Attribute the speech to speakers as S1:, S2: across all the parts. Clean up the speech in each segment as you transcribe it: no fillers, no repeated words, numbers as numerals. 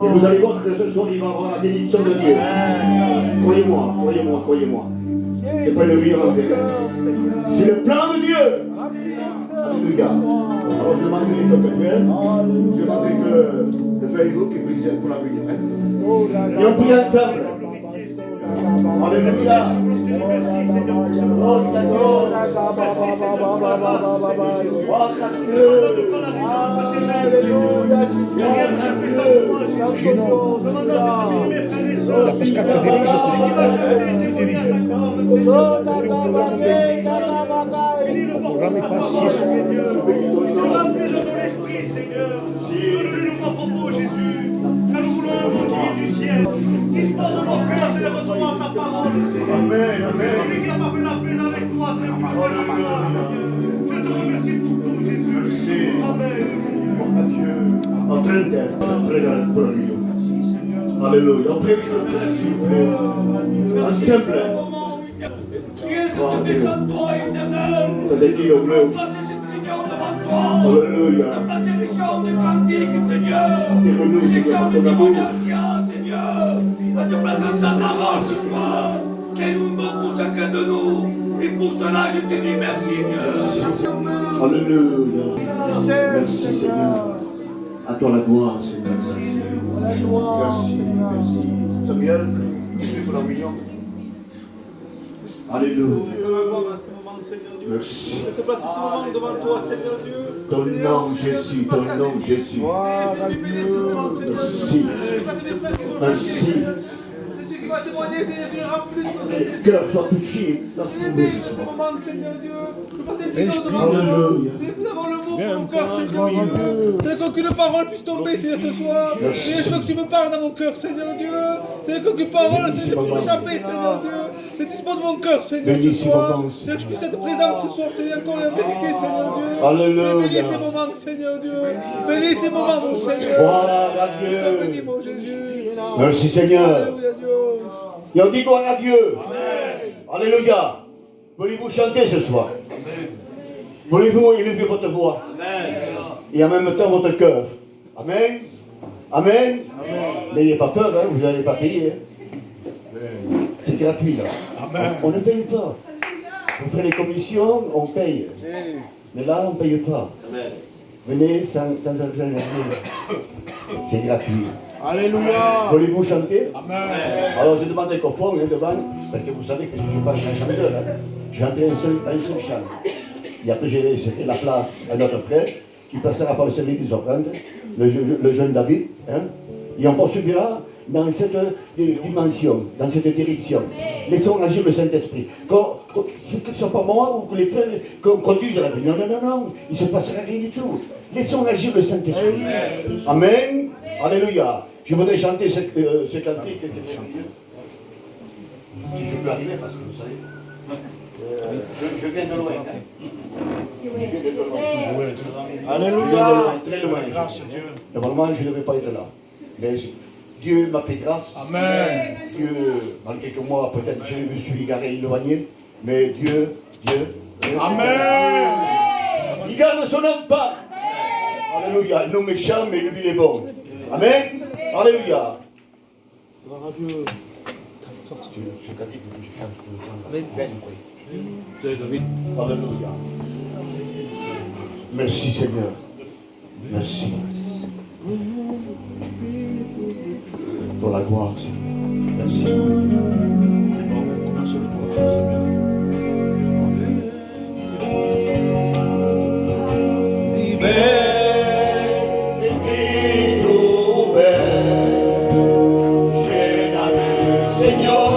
S1: Et vous allez voir que ce soir, il va avoir la bénédiction de Dieu. Croyez-moi, croyez-moi, croyez-moi. C'est pas une rumeur en vérité. C'est le plan de Dieu. Alléluia. Alors je demanderai que tu fais. Je demanderai que le Facebook et puis pour la réunion. Et on prie ensemble. Alléluia. Oh, d'accord.
S2: La pescata dirige, le programme est facile.
S3: Remplis de ton esprit, Seigneur. Donne-nous nouveaux propos, Jésus. Car nous voulons un qui est du ciel. Dispose nos cœurs, Seigneur, de recevoir ta parole, Seigneur.
S1: Amen, amen.
S3: Celui qui n'a pas fait la paix avec toi, Seigneur. Je te remercie pour tout, Jésus.
S1: Merci.
S3: Amen.
S1: Adieu. En train d'être près de la réunion. Alléluia. On prie que le frère, s'il vous plaît. Ensemble.
S3: Rien se fait sans toi, éternel.
S1: Ça c'est qui le bleu?
S3: Placer cette réunion devant toi.
S1: Alléluia.
S3: Placer des chants de cantiques, Seigneur.
S1: Attire-nous,
S3: Des
S1: Seigneur,
S3: chants
S1: par
S3: de
S1: ton amour.
S3: témoignages, Seigneur. À te placer ta parole ce soir. Quel nom pour chacun de nous. Et pour cela, je te dis merci, Dieu.
S1: Alléluia. Merci, Seigneur. À toi la gloire, Seigneur. Merci, merci. Samuel, prie pour la réunion. Alléluia. Merci.
S4: Je te place ce moment devant toi, Seigneur Dieu.
S1: Ton nom, Jésus, ton nom, Jésus. Merci. Merci.
S4: Jésus qui va témoigner, Seigneur Dieu, remplis
S1: Que les cœurs soient touchés, la foulée ce
S4: ce
S1: soir.
S4: moment, Seigneur Dieu. Je veux t'aider devant toi.
S1: Alléluia.
S4: Seigneur, nous avons le mot pour mon cœur, Seigneur Dieu. Seigneur, qu'aucune parole puisse tomber, Seigneur, ce soir. Seigneur, je veux que tu me parles dans mon cœur, Seigneur Dieu. Seigneur, qu'aucune parole, Seigneur, puisse échapper, Seigneur Dieu. Je dispose mon cœur, Seigneur, ce soir. Seigneur, que je puisse être présent ce soir, Seigneur, encore en vérité, Seigneur Dieu.
S1: Alléluia.
S4: Bénis ces moments, Seigneur Dieu. Bénis ces moments, mon Seigneur.
S1: Gloire à
S4: Bénis,
S1: Dieu.
S4: mon Jésus.
S1: Merci Seigneur.
S4: Alléluia, Dieu.
S1: Et on dit gloire à Dieu. Alléluia. Voulez-vous chanter ce soir? Voulez-vous élever votre voix? Et en même temps votre cœur. Amen. Amen. N'ayez pas peur, hein, vous n'allez pas payer. Hein. C'est gratuit là. On ne paye pas. On fait les commissions, on paye. Mais là, on ne paye pas. Venez sans argent. C'est gratuit.
S4: Alléluia.
S1: Voulez-vous chanter? Alors je demande qu'au fond, là devant, parce que vous savez que je ne suis pas un chanteur. Hein. J'ai entré un seul chant. Et après j'ai laissé la place à notre frère qui passera par le service des offrandes, le jeune David. Hein. Et on poursuivra dans cette dimension, dans cette direction. Laissons agir le Saint-Esprit. Que ce ne soit pas moi ou que les frères conduisent à la vie. Non, non, non, non. Il ne se passera rien du tout. Laissons agir le Saint-Esprit. Amen. Alléluia. Je voudrais chanter ce cantique. Si je peux arriver, parce que vous savez, je viens de loin. Hein. Je viens de loin. Alléluia. Très loin. Normalement, je ne devais pas être là. Mais Dieu m'a fait grâce.
S2: Amen.
S1: Dieu, malgré que moi, peut-être je me suis égaré, éloigné, mais Dieu.
S2: Amen.
S1: Il garde son emploi. Alléluia. Non méchant, mais lui, il est bon. Amen. Alléluia. Gloire à Dieu. C'est à dire que je chante. Alléluia. Merci Seigneur. Merci. Pour la gloire, Seigneur. Merci. Seigneur,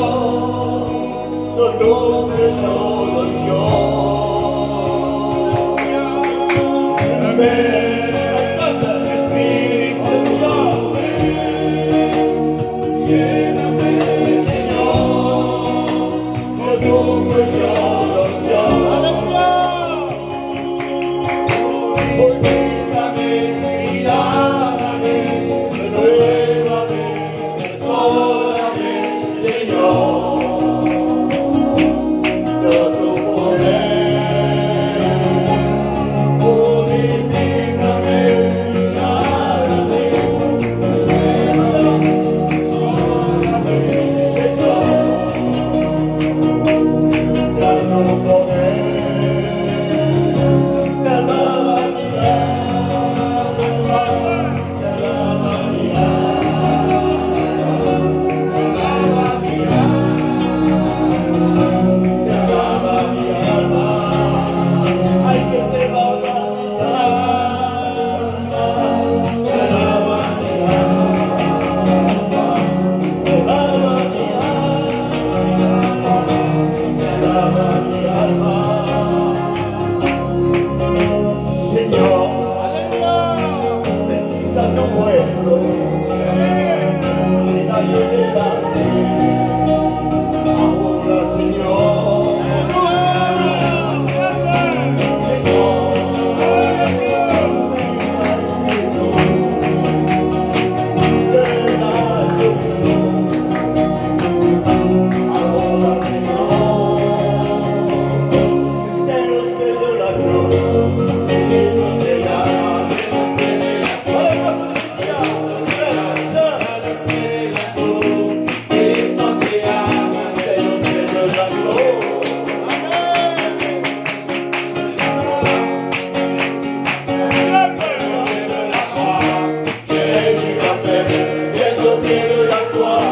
S1: pied de la croix,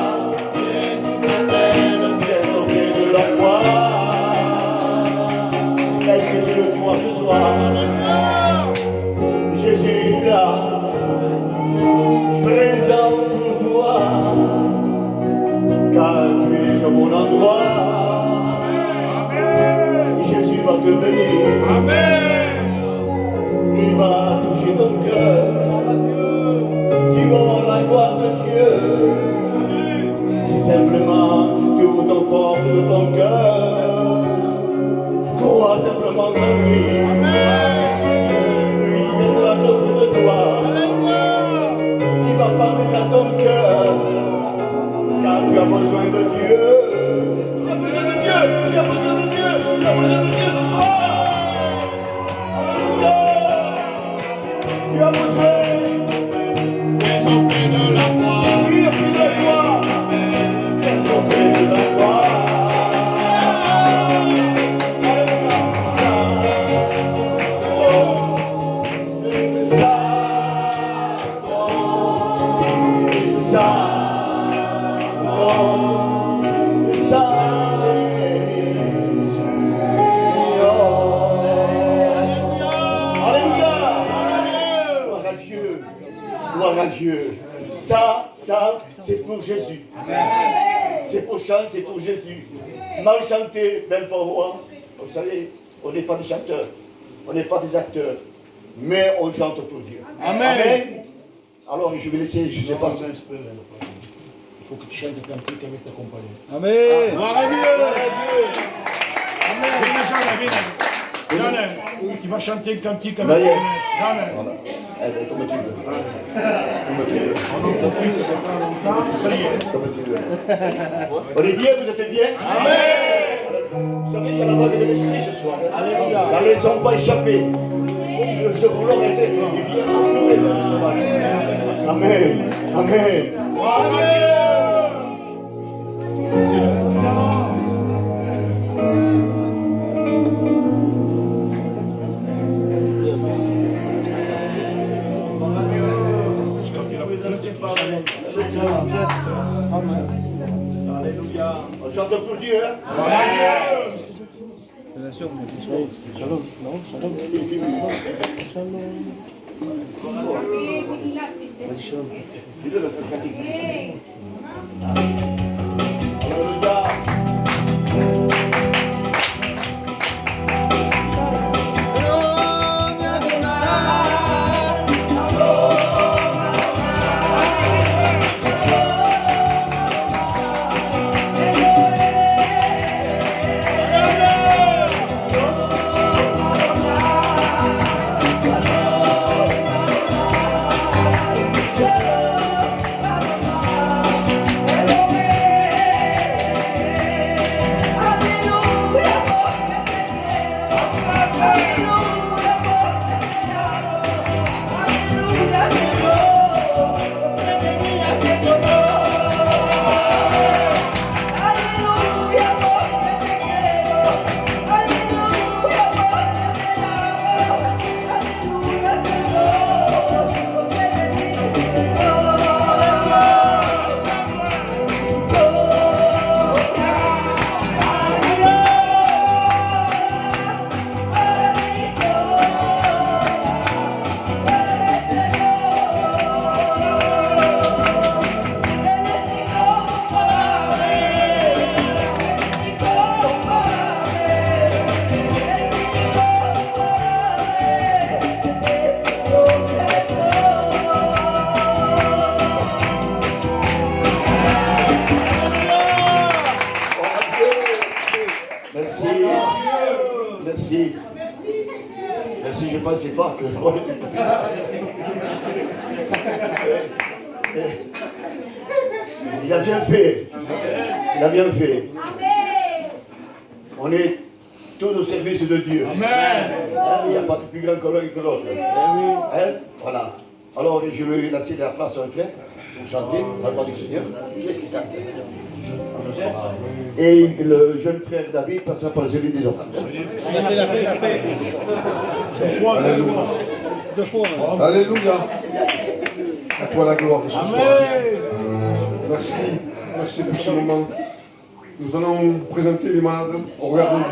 S1: viens au pied de la croix. Est-ce que tu le crois ce soir? Jésus est là, présent pour toi, car tu es au bon endroit. Jésus va te bénir. Il va toucher ton cœur. Tu vas voir la gloire de Dieu. Si simplement tu ouvres ton porte de ton cœur, crois simplement en lui. Lui viendra auprès de toi. Il va parler à ton cœur, car tu as besoin de Dieu. Tu as besoin de Dieu. Tu as besoin de Dieu. Tu as besoin de Dieu ce soir. Alléluia. Tu as besoin. Viens auprès de la croix. Oui, auprès de la croix. Viens auprès de la croix. Alléluia. Gloire à Dieu. Ça, c'est pour Jésus. C'est pour chant, c'est pour Jésus. Mal chanté, belle parole. Vous savez, on n'est pas des chanteurs, on n'est pas des acteurs, mais on chante pour Dieu. Amen. Alors, je vais laisser, je ne sais pas.
S2: Il faut que tu chantes un cantique avec ta compagnie.
S4: Amen.
S2: Gloire à Dieu. Jeanne, tu vas chanter un cantique avec ta
S1: Jeanne.
S2: Jeanne.
S1: Comme tu veux. Comme tu veux.
S2: On en profite, c'est pas longtemps. Ça y est.
S1: Comme tu veux. Olivier, vous êtes bien? Amen. Vous savez, il y a la vague de l'esprit ce soir. Car les n'ont pas échappé. Ce voleur était bien entouré dans ce vague. Amen. Amen. Alléluia. On chante pour Dieu. Hein?
S2: Shalom. Non, shalom.
S1: Dis-le le frère pratique. Alléluia. Merci. Merci, je ne pensais pas que... Il a bien fait. Il a bien fait. On est tous au service de Dieu. Amen. Il n'y a pas de plus grand que l'un que l'autre. Hein? Voilà. Alors, je vais laisser la place à un frère pour chanter la gloire du Seigneur. Qu'est-ce qu'il t'a fait? Et le jeune frère David passera par le service des enfants.
S4: Il a fait.
S5: Deux fois. Alléluia. À toi la gloire.
S2: Amen.
S5: Merci. Merci pour ce moment. Nous allons présenter les malades au regard de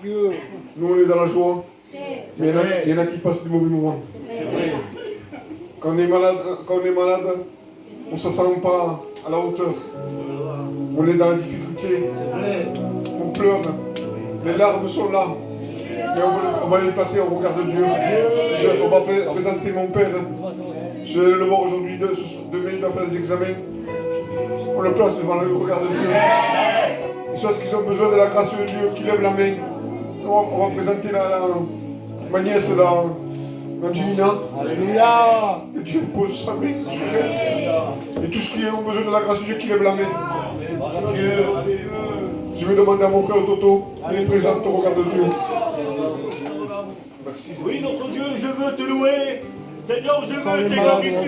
S5: Dieu. Nous, on est dans la joie. Mais il y en a qui passent des mauvais moments. Quand on est malade, on ne se sent pas à la hauteur. On est dans la difficulté. On pleure. Les larmes sont là. Mais on va les placer au regard de Dieu. On va présenter mon père. Je vais le voir aujourd'hui. Demain, il doit faire des examens. On le place devant le regard de Dieu. Et soit ce qu'ils ont besoin de la grâce de Dieu, qui lève la main. On va présenter ma nièce, Angelina.
S4: Alléluia.
S5: Que Dieu pose sa main sur elle. Et tous ceux qui ont besoin de la grâce de Dieu, qui lève la main. Je vais demander à mon frère Toto qu'il est présent au regard de Dieu. Merci.
S3: Oui, notre Dieu, je veux te louer. Seigneur, je veux te glorifier.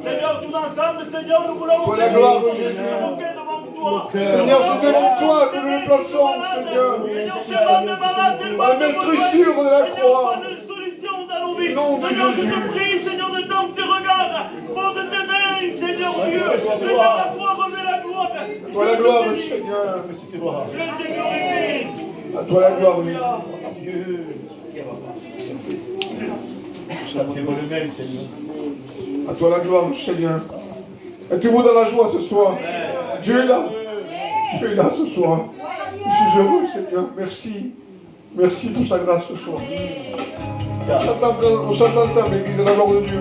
S3: Seigneur, tout ensemble, Seigneur, nous voulons
S5: Toi la gloire, Jésus.
S3: devant toi.
S5: Seigneur, c'est devant toi que nous nous plaçons, Seigneur. La maîtrisure de la croix. Nom de
S3: Seigneur, je
S5: Jésus.
S3: te prie, Seigneur, de tendre tes regards. Pose tes mains, Seigneur Dieu. Seigneur, la croix remet la gloire.
S5: Toi la gloire, Seigneur.
S3: Je te glorifie.
S5: À toi la gloire,
S1: Dieu. Chantez-moi le même, Seigneur.
S5: À toi la gloire, Seigneur. Êtes-vous dans la joie ce soir? Dieu est là. Dieu est là ce soir. Je suis heureux, Seigneur. Merci. Merci pour sa grâce ce soir. On chante ensemble, l'église de la gloire de Dieu.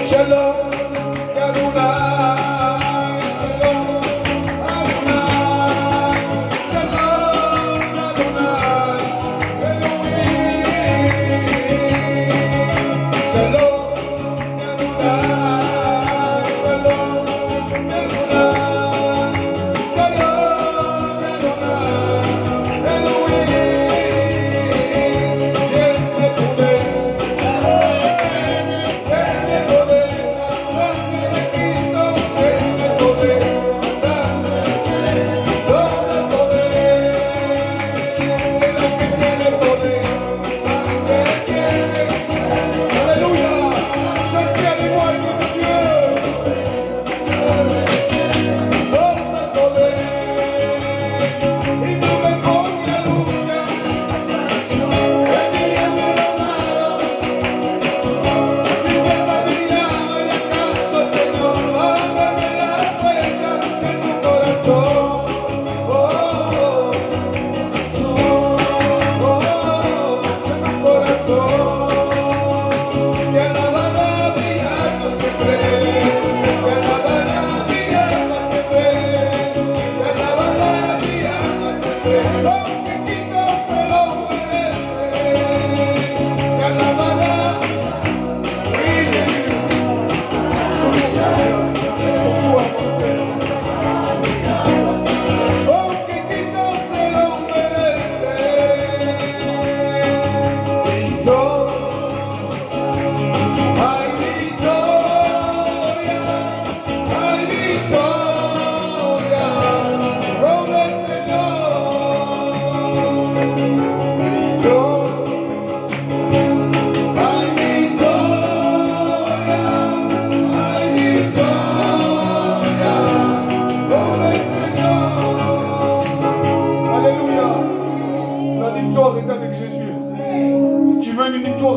S5: Shalom, Adonai, Shalom, Adonai, Shalom, Adonai, Elohim, Shalom, Adonai, Shalom, Adonai, Shalom, Adonai, Elohim, Dieu est pour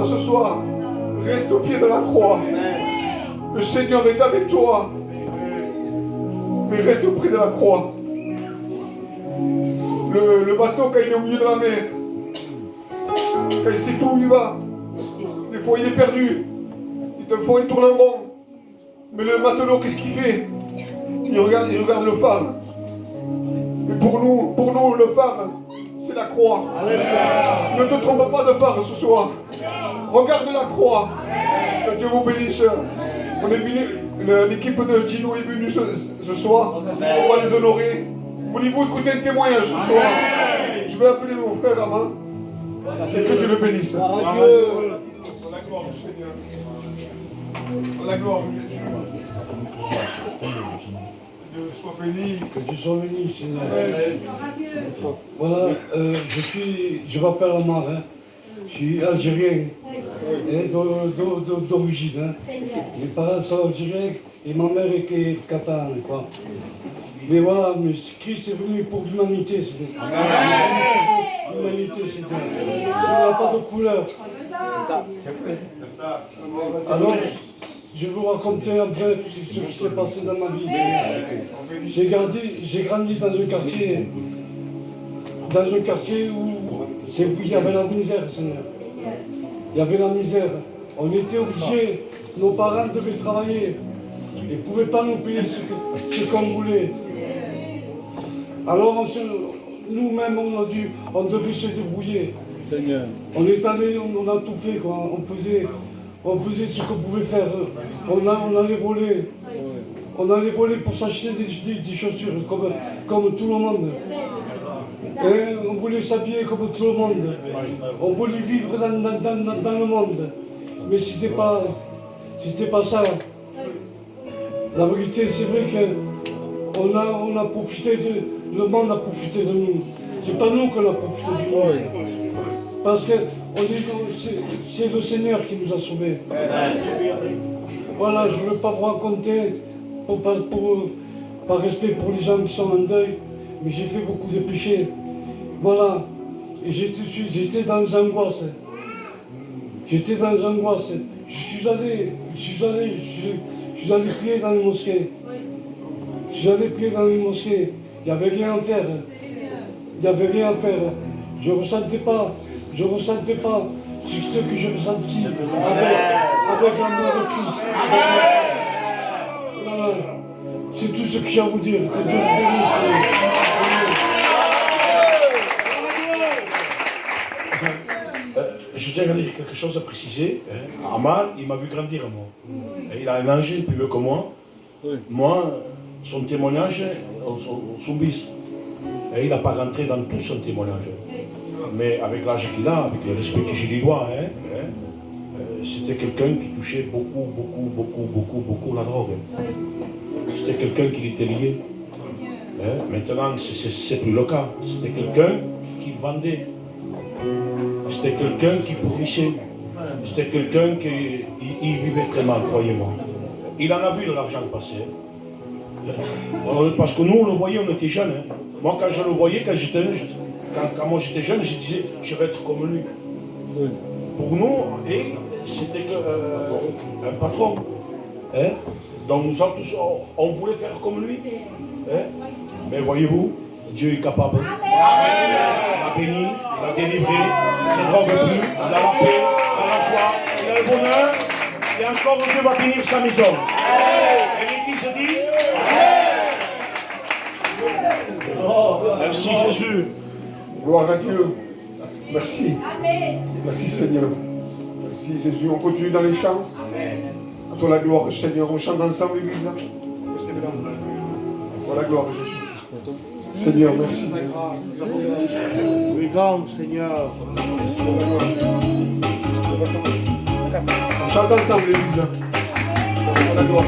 S5: ce soir, reste au pied de la croix. Le Seigneur est avec toi. Mais reste au pied de la croix. Le bateau, quand il est au milieu de la mer, quand il sait plus où il va, des fois il est perdu. Des fois il tourne en rond. Mais le matelot, qu'est-ce qu'il fait? Il regarde le phare. Et pour nous, le phare, c'est la croix. Ne te trompe pas de phare ce soir. Regarde la croix. Que Dieu vous bénisse. On est venu, l'équipe de Gino est venue ce soir. On va les honorer. Voulez-vous écouter un témoignage ce soir? Je vais appeler mon frère Ama. Et que Dieu le bénisse. Pour la gloire du Seigneur. Pour la gloire du Jésus. Dieu soit béni.
S6: Que tu sois béni, Seigneur. Voilà, je m'appelle Amar, hein. Je suis algérien. d'origine. Hein. Mes parents sont algériens et ma mère est catalane. Quoi. Mais voilà, mais Christ est venu pour l'humanité. L'humanité, c'est bien. On n'a pas de couleur. Alors, je vais vous raconter un peu ce qui s'est passé dans ma vie. J'ai grandi dans un quartier où il y avait la misère, Seigneur. Il y avait la misère. On était obligés, nos parents devaient travailler. Ils ne pouvaient pas nous payer ce qu'on voulait. Alors nous-mêmes, on devait se débrouiller.
S4: Seigneur.
S6: On est allé, on a tout fait, quoi. On faisait ce qu'on pouvait faire. On allait voler. On allait voler pour s'acheter des chaussures, comme tout le monde. Et on voulait s'habiller comme tout le monde. On voulait vivre dans le monde. Mais c'était pas ça. La vérité, c'est vrai que on a profité le monde a profité de nous. C'est pas nous qu'on a profité du monde. Parce que c'est le Seigneur qui nous a sauvés. Voilà, je ne veux pas vous raconter par respect pour les gens qui sont en deuil, mais j'ai fait beaucoup de péchés. Voilà. Et j'étais dans les angoisses. J'étais dans les angoisses. Je suis allé prier dans les mosquées. Je suis allé prier dans les mosquées. Il n'y avait rien à faire. Il n'y avait rien à faire. Je ne ressentais pas ce que je ressentis avec l'amour de Christ. Voilà. C'est tout ce que j'ai à vous dire. Que Dieu vous bénisse.
S2: Je tiens à dire quelque chose à préciser. Amal, il m'a vu grandir, moi. Et il a un âge plus vieux que moi. Moi, son témoignage, on s'oublie. Et il n'a pas rentré dans tout son témoignage. Mais avec l'âge qu'il a, avec le respect que je lui dois, c'était quelqu'un qui touchait beaucoup la drogue. C'était quelqu'un qui était lié. Maintenant, c'est plus le cas. C'était quelqu'un qui vendait. C'était quelqu'un qui pourrissait. C'était quelqu'un qui vivait très mal, croyez-moi. Il en a vu de l'argent passer. Parce que nous, on le voyait, on était jeunes. Moi, quand je le voyais, quand moi j'étais jeune, je disais, je vais être comme lui. Pour nous, c'était un patron. Donc nous autres, on voulait faire comme lui. Mais voyez-vous, Dieu est capable. Il a béni, il a délivré, il ne drogue plus, il a la paix, il a la joie, il a le bonheur. Et encore Dieu va bénir sa maison. Et l'Église dit, merci Jésus.
S5: Gloire à Dieu. Merci. Merci Seigneur. Merci Jésus. On continue dans les chants. À toi la gloire Seigneur. On chante ensemble l'église là. Voilà la gloire Jésus. Seigneur, merci.
S3: Oui, grand Seigneur.
S5: On chante ensemble l'église là. Voilà la gloire.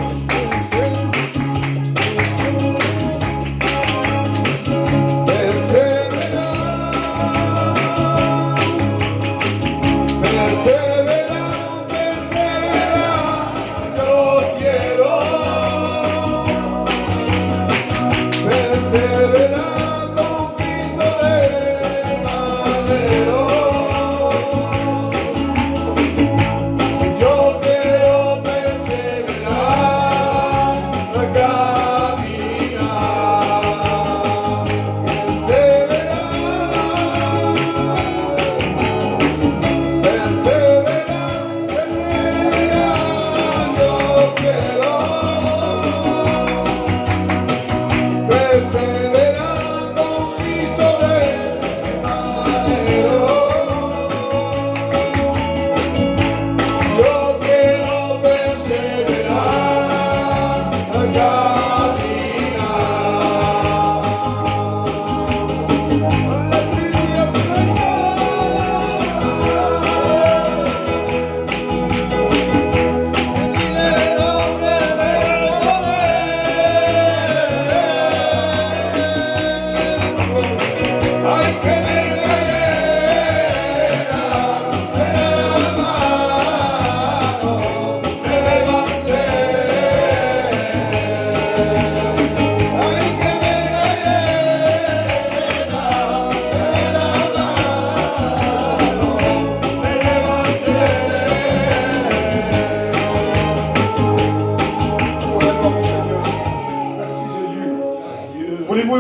S7: Yo quiero perseverar.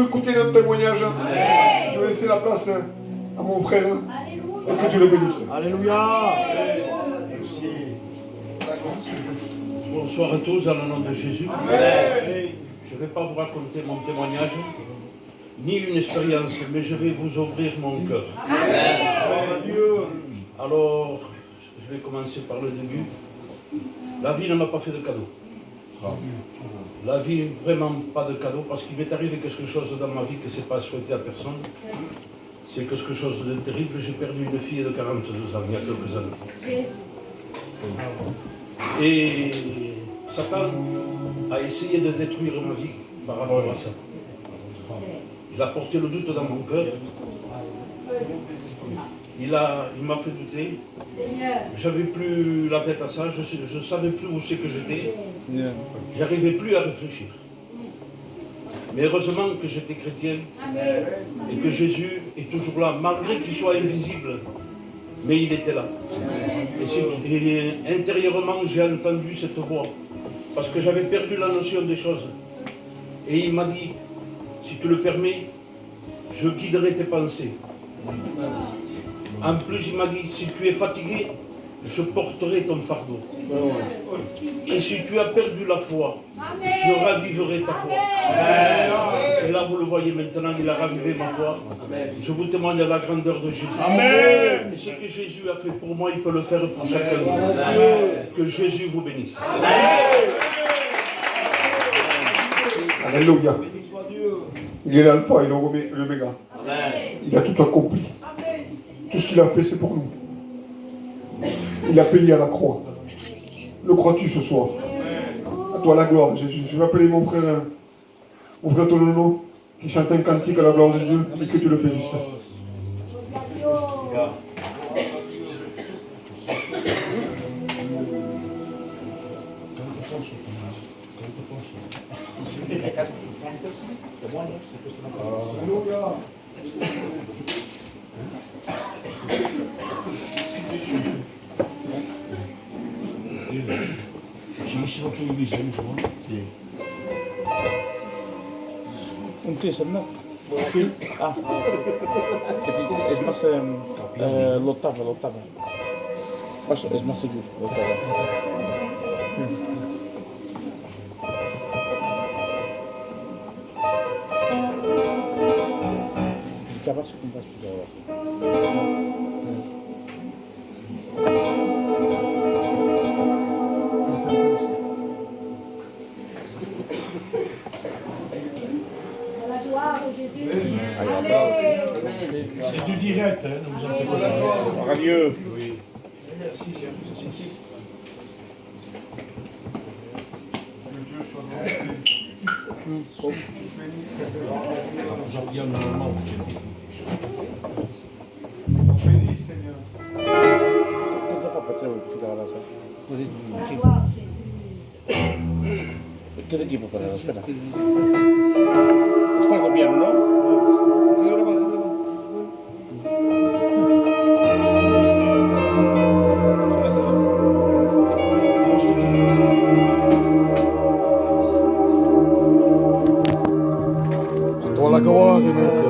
S5: écouter notre témoignage. Je vais laisser la place à mon frère. Et que Dieu le bénisse.
S6: Alléluia.
S2: Bonsoir à tous, dans le nom de Jésus. Je ne vais pas vous raconter mon témoignage, ni une expérience, mais je vais vous ouvrir mon cœur. Alors, je vais commencer par le début. La vie ne m'a pas fait de cadeau. La vie, vraiment pas de cadeau, parce qu'il m'est arrivé quelque chose dans ma vie que ce n'est pas souhaité à personne. C'est quelque chose de terrible. J'ai perdu une fille de 42 ans il y a quelques années. Et Satan a essayé de détruire ma vie par rapport à ça. Il a porté le doute dans mon cœur. Il m'a fait douter. J'avais plus la tête à ça. Je ne savais plus où c'est que j'étais. J'arrivais plus à réfléchir. Mais heureusement que j'étais chrétien et que Jésus est toujours là, malgré qu'il soit invisible. Mais il était là. Et intérieurement, j'ai entendu cette voix. Parce que j'avais perdu la notion des choses. Et il m'a dit, si tu le permets, je guiderai tes pensées. En plus, il m'a dit, si tu es fatigué, je porterai ton fardeau. Et si tu as perdu la foi, je raviverai ta foi. Et là, vous le voyez maintenant, il a ravivé ma foi. Je vous témoigne de la grandeur de Jésus. Et ce que Jésus a fait pour moi, il peut le faire pour chacun de vous. Que Jésus vous bénisse.
S5: Alléluia. Il est l'alpha et l'oméga. Il a tout accompli. Tout ce qu'il a fait, c'est pour nous. Il a payé à la croix. Le crois-tu ce soir? À toi la gloire, Jésus. Je vais appeler mon frère Tolono, qui chante un cantique à la gloire de Dieu, et que tu le bénisses.
S7: Mungkin senang. Es más l'octava. Es más seguro. Ficava se com
S2: C'est du direct, hein, ne vous en faites pas.
S7: Adieu.
S2: Oui. J'en reviens normalement.
S7: Non ça fa per te ficava la sera. Così. Che equipo per la aspetta. Aspetta piano, no?
S6: Toi la gloire, maître.